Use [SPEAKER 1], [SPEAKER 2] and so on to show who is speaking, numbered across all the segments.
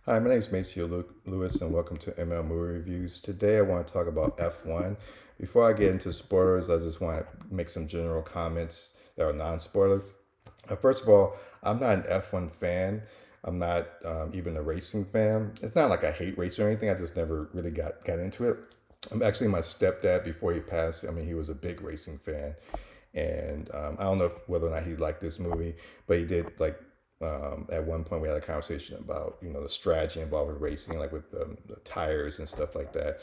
[SPEAKER 1] Hi, my name is Maceo Lewis, and welcome to ML Movie Reviews. Today, I want to talk about F1. Before I get into spoilers, I just want to make some general comments that are non-spoiler. First of all, I'm not an F1 fan. I'm not even a racing fan. It's not like I hate racing or anything. I just never really got into it. I'm actually my stepdad before he passed. I mean, he was a big racing fan, and I don't know whether or not he liked this movie, but he did like at one point we had a conversation about the strategy involved with racing, like with the tires and stuff like that.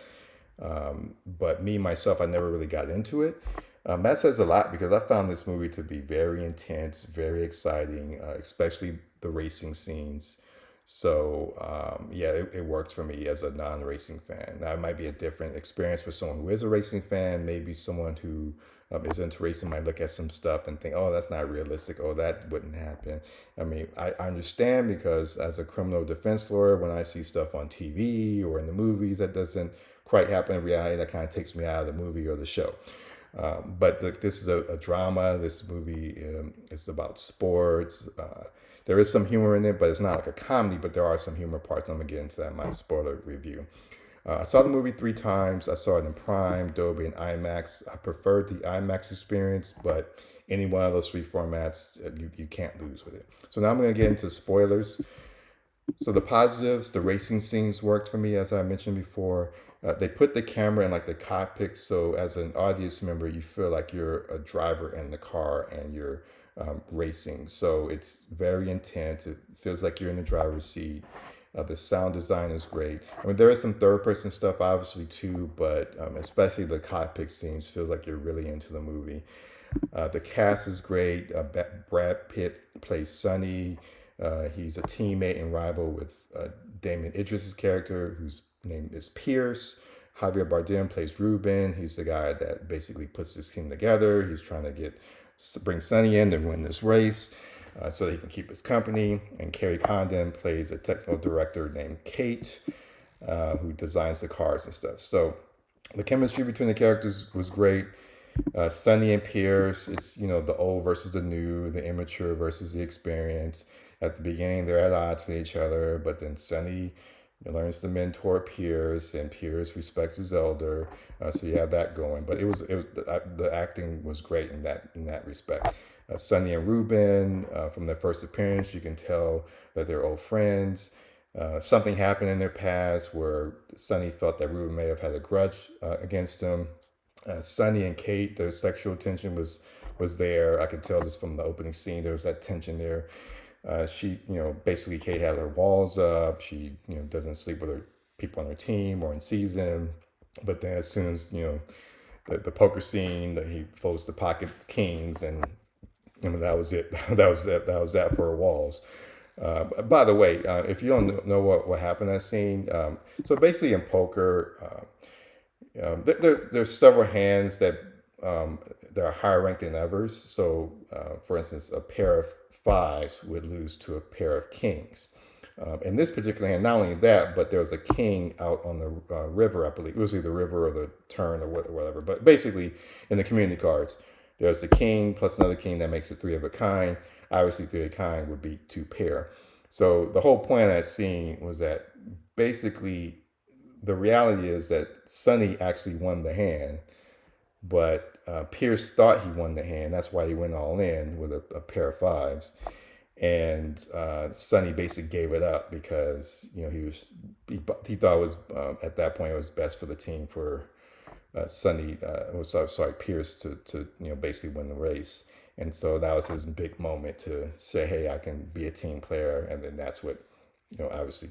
[SPEAKER 1] But me myself, I never really got into it. That says a lot because I found this movie to be very intense, very exciting, especially the racing scenes. So yeah, it worked for me as a non-racing fan. Now it might be a different experience for someone who is a racing fan. Maybe someone who is into racing might look at some stuff and think, "Oh, that's not realistic. Oh, that wouldn't happen." I mean, I understand because as a criminal defense lawyer, when I see stuff on TV or in the movies that doesn't quite happen in reality, that kind of takes me out of the movie or the show. But this is a drama. This movie is about sports. There is some humor in it, but it's not like a comedy. But there are some humor parts. I'm gonna get into that in my spoiler review. I saw the movie 3 times. I saw it in Prime, Dolby, and IMAX. I preferred the IMAX experience, but any one of those three formats, you can't lose with it. So now I'm going to get into spoilers. So the positives, the racing scenes worked for me, as I mentioned before. They put the camera in like the cockpit, so as an audience member, you feel like you're a driver in the car and you're racing. So it's very intense. It feels like you're in the driver's seat. The sound design is great. I mean, there is some third person stuff, obviously, too, but especially the cockpit scenes feels like you're really into the movie. The cast is great. Brad Pitt plays Sonny. He's a teammate and rival with Damon Idris's character, whose name is Pierce. Javier Bardem plays Ruben. He's the guy that basically puts this team together. He's trying to bring Sonny in to win this race so that he can keep his company. And Carrie Condon plays a technical director named Kate, who designs the cars and stuff. So the chemistry between the characters was great. Sonny and Pierce, it's the old versus the new, the immature versus the experience. At the beginning, they're at odds with each other, but then Sonny learns to mentor Pierce, and Pierce respects his elder. So you have that going. But the acting was great in that respect. Sonny and Ruben, from their first appearance, you can tell that they're old friends. Something happened in their past where Sonny felt that Ruben may have had a grudge against him. Sonny and Kate, their sexual tension was there. I could tell just from the opening scene there was that tension there. She, basically Kate had her walls up. She, doesn't sleep with her people on her team or in season. But then as soon as the poker scene, that he folds the pocket kings, and I mean that was it. That was that for her walls. By the way, if you don't know what happened in that scene, so basically in poker. There's several hands that are higher ranked than others. So, for instance, a pair of fives would lose to a pair of kings. In this particular hand, not only that, but there was a king out on the river, I believe. It was either the river or the turn or whatever. But basically, in the community cards, there's the king plus another king that makes it three of a kind. Obviously, three of a kind would be two pair. So the whole point of that scene was that basically the reality is that Sonny actually won the hand, but Pierce thought he won the hand. That's why he went all in with a pair of fives. And Sonny basically gave it up because he thought it was at that point it was best for the team for Pierce to basically win the race. And so that was his big moment to say, "Hey, I can be a team player," and then that's what obviously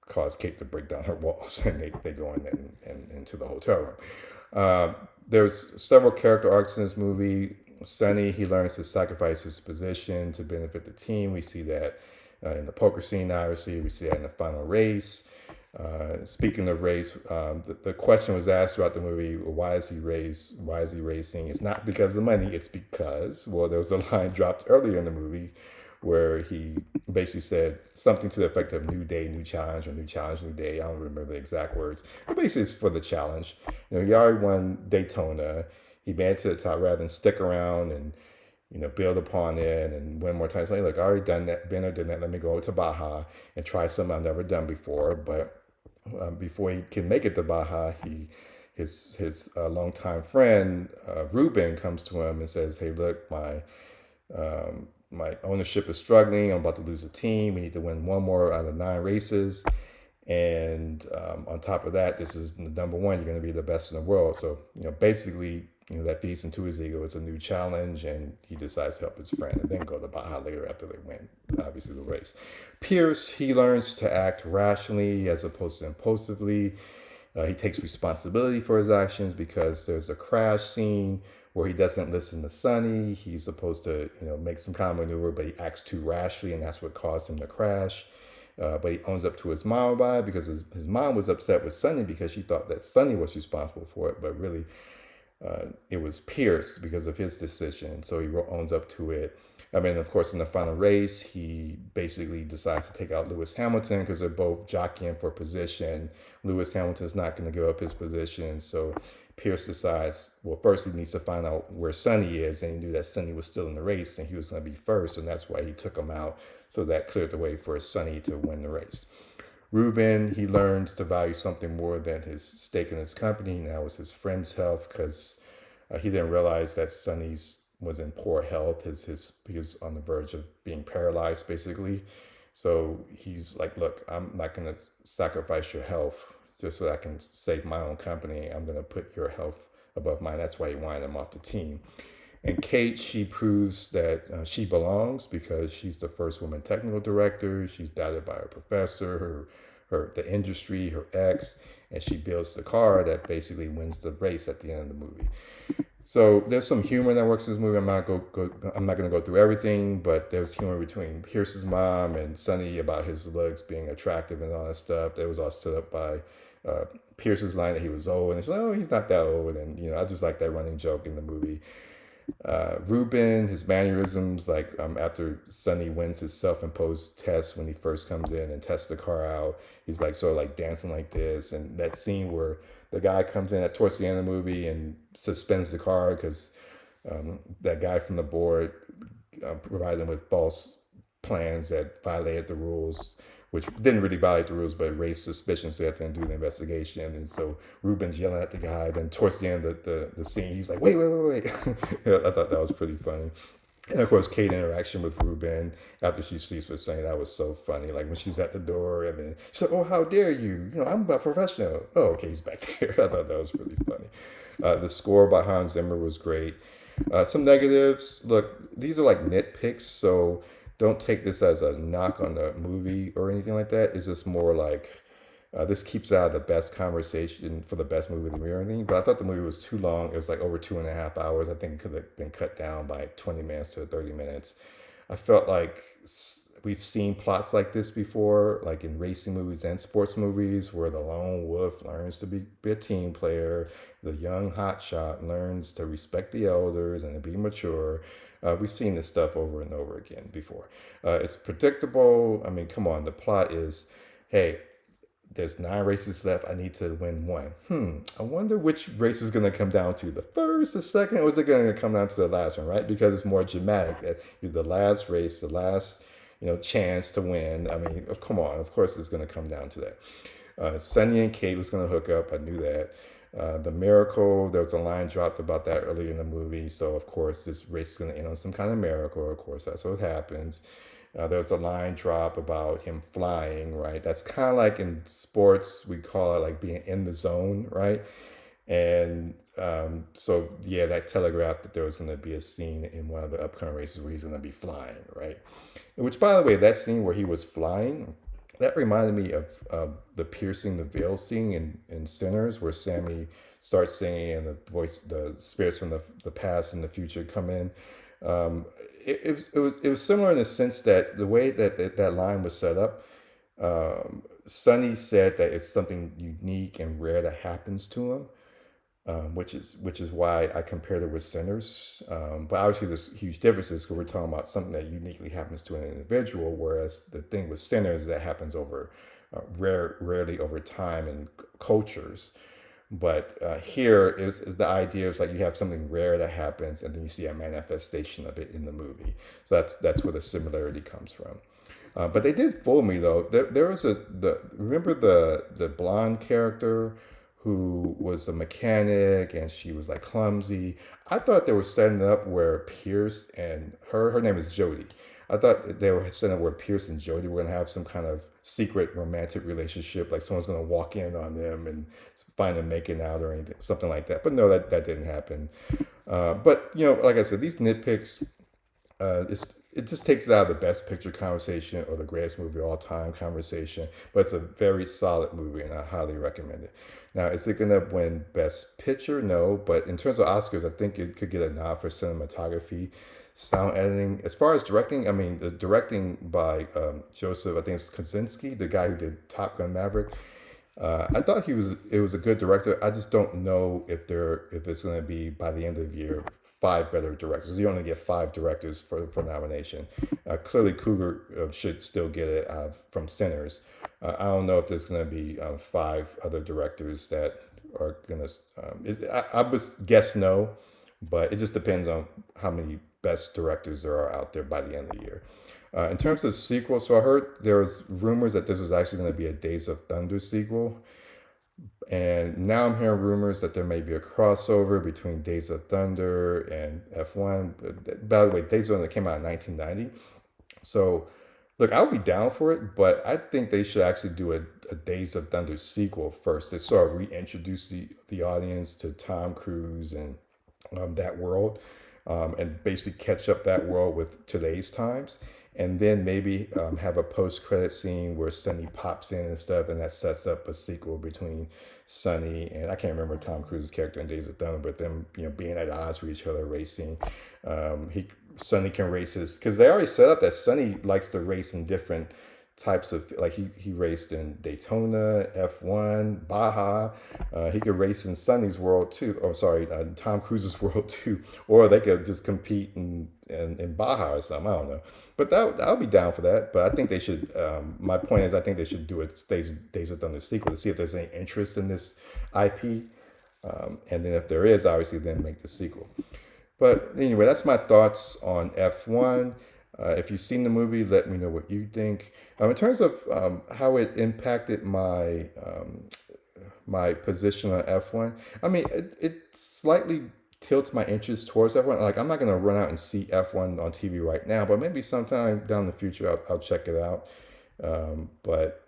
[SPEAKER 1] caused Kate to break down her walls, and they go in and into the hotel room. There's several character arcs in this movie. Sonny, he learns to sacrifice his position to benefit the team. We see that in the poker scene, obviously. We see that in the final race. Speaking of race, the question was asked throughout the movie: Why is he Why is he racing? It's not because of money. It's because there was a line dropped earlier in the movie where he basically said something to the effect of "new day, new challenge," or "new challenge, new day." I don't remember the exact words, but basically it's for the challenge. He already won Daytona. He made it to the top rather than stick around and build upon it and win more times. Like, look, I already done that, been there, done that. Let me go to Baja and try something I've never done before. But before he can make it to Baja, his longtime friend Ruben comes to him and says, "Hey, look, my ownership is struggling. I'm about to lose a team. We need to win one more out of 9 races. And on top of that, this is the number one. You're going to be the best in the world." So, basically, that feeds into his ego. It's a new challenge, and he decides to help his friend and then go to Baja later after they win, obviously, the race. Pierce, he learns to act rationally as opposed to impulsively. He takes responsibility for his actions because there's a crash scene where he doesn't listen to Sonny. He's supposed to, make some kind of maneuver, but he acts too rashly, and that's what caused him to crash. But he owns up to his mom about it because his mom was upset with Sonny because she thought that Sonny was responsible for it, but really it was Pierce because of his decision. So he owns up to it. I mean, of course, in the final race, he basically decides to take out Lewis Hamilton because they're both jockeying for position. Lewis Hamilton's not going to give up his position. So Pierce decides, well, first he needs to find out where Sonny is. And he knew that Sonny was still in the race and he was going to be first. And that's why he took him out. So that cleared the way for Sonny to win the race. Ruben, he learns to value something more than his stake in his company. Now it's his friend's health because he didn't realize that Sonny's was in poor health. He was on the verge of being paralyzed, basically. So he's like, look, I'm not going to sacrifice your health just so that I can save my own company. I'm going to put your health above mine. That's why he wanted him off the team. And Kate, she proves that she belongs because she's the first woman technical director. She's doubted by her professor, the industry, her ex, and she builds the car that basically wins the race at the end of the movie. So there's some humor that works in this movie. I'm not going to go through everything, but there's humor between Pierce's mom and Sonny about his looks being attractive and all that stuff. That was all set up by Pierce's line that he was old, and it's like, oh, he's not that old. And I just like that running joke in the movie. Ruben, his mannerisms, like after Sonny wins his self-imposed test when he first comes in and tests the car out, he's like sort of like dancing like this. And that scene where the guy comes in towards the end of the movie and suspends the car because that guy from the board provided them with false plans that violated the rules, which didn't really violate the rules, but raised suspicion, so they had to do the investigation. And so Ruben's yelling at the guy. Then towards the end of the scene, he's like, wait. I thought that was pretty funny. And of course, Kate's interaction with Ruben after she sleeps with Sonny, that was so funny. Like when she's at the door and then she's like, oh, how dare you? I'm a professional. Oh, okay, he's back there. I thought that was really funny. The score by Hans Zimmer was great. Some negatives. Look, these are like nitpicks, so don't take this as a knock on the movie or anything like that. It's just more like this keeps out the best conversation for the best movie of the year or anything. But I thought the movie was too long. It was like over 2.5 hours. I think it could have been cut down by 20 minutes to 30 minutes. I felt like we've seen plots like this before, like in racing movies and sports movies, where the lone wolf learns to be a team player. The young hotshot learns to respect the elders and to be mature. We've seen this stuff over and over again before. It's predictable. I mean, come on. The plot is, hey, there's 9 races left. I need to win one. I wonder which race is going to come down to the first, the second, or is it going to come down to the last one, right? Because it's more dramatic that you're the last race, the last, chance to win. I mean, come on. Of course, it's going to come down to that. Sonny and Kate was going to hook up. I knew that. The miracle, there was a line dropped about that earlier in the movie. So, of course, this race is going to end on some kind of miracle. Of course, that's what happens. There was a line drop about him flying, right? That's kind of like in sports, we call it like being in the zone, right? And so, yeah, that telegraphed that there was going to be a scene in one of the upcoming races where he's going to be flying, right? Which, by the way, that scene where he was flying, that reminded me of the piercing the veil scene in Sinners, where Sammy starts singing and the spirits from the past and the future come in. It was similar in the sense that the way that line was set up, Sonny said that it's something unique and rare that happens to him, which is why I compared it with Sinners. But obviously there's huge differences because we're talking about something that uniquely happens to an individual, whereas the thing with Sinners that happens over rarely over time and cultures. But here is the idea is like you have something rare that happens, and then you see a manifestation of it in the movie. So that's where the similarity comes from. But they did fool me though. There was remember the blonde character who was a mechanic and she was like clumsy. I thought they were setting up where Pierce and her name is Jodie. I thought they were setting up where Pierce and Jodie were gonna have some kind of secret romantic relationship, like someone's gonna walk in on them and find them making out or anything, something like that. But no, that didn't happen. But like I said, these nitpicks, it just takes it out of the best picture conversation or the greatest movie of all time conversation. But it's a very solid movie, and I highly recommend it. Now, is it gonna win Best Picture? No, but in terms of Oscars, I think it could get a nod for cinematography, sound editing. As far as directing, I mean, the directing by Joseph, I think it's Kosinski, the guy who did Top Gun Maverick. I thought it was a good director. I just don't know if it's going to be by the end of the year five better directors. You only get five directors for nomination. Clearly, Cougar should still get it from Sinners. I don't know if there's going to be five other directors that are going to. I would guess no, but it just depends on how many best directors there are out there by the end of the year. In terms of sequel, so I heard there was rumors that this was actually going to be a Days of Thunder sequel, and now I'm hearing rumors that there may be a crossover between Days of Thunder and F1. By the way, Days of Thunder came out in 1990, so look, I'll be down for it, but I think they should actually do a Days of Thunder sequel first to sort of reintroduce the audience to Tom Cruise and that world, and basically catch up that world with today's times. And then maybe have a post-credit scene where Sonny pops in and stuff, and that sets up a sequel between Sonny and I can't remember Tom Cruise's character in Days of Thunder, but them being at odds with each other, racing. Sonny can race because they already set up that Sonny likes to race in different types of like he raced in Daytona, F1, Baja. He could race in Sonny's world too. Oh, sorry, Tom Cruise's world too. Or they could just compete in Baja or something. I don't know, but I'll be down for that. But I think they should. My point is, I think they should do a Days of Thunder sequel to see if there's any interest in this IP, and then if there is, obviously, then make the sequel. But anyway, that's my thoughts on F1. If you've seen the movie, let me know what you think. In terms of how it impacted my position on F1, I mean, it slightly tilts my interest towards F1. Like, I'm not going to run out and see F1 on TV right now, but maybe sometime down the future, I'll check it out. But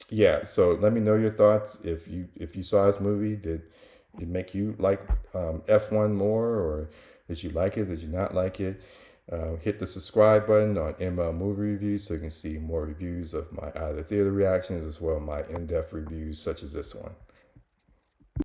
[SPEAKER 1] yeah, so let me know your thoughts. If you saw this movie, did it make you like F1 more, or did you like it? Did you not like it? Hit the subscribe button on ML Movie Reviews so you can see more reviews of my out of the theater reactions as well as my in-depth reviews such as this one.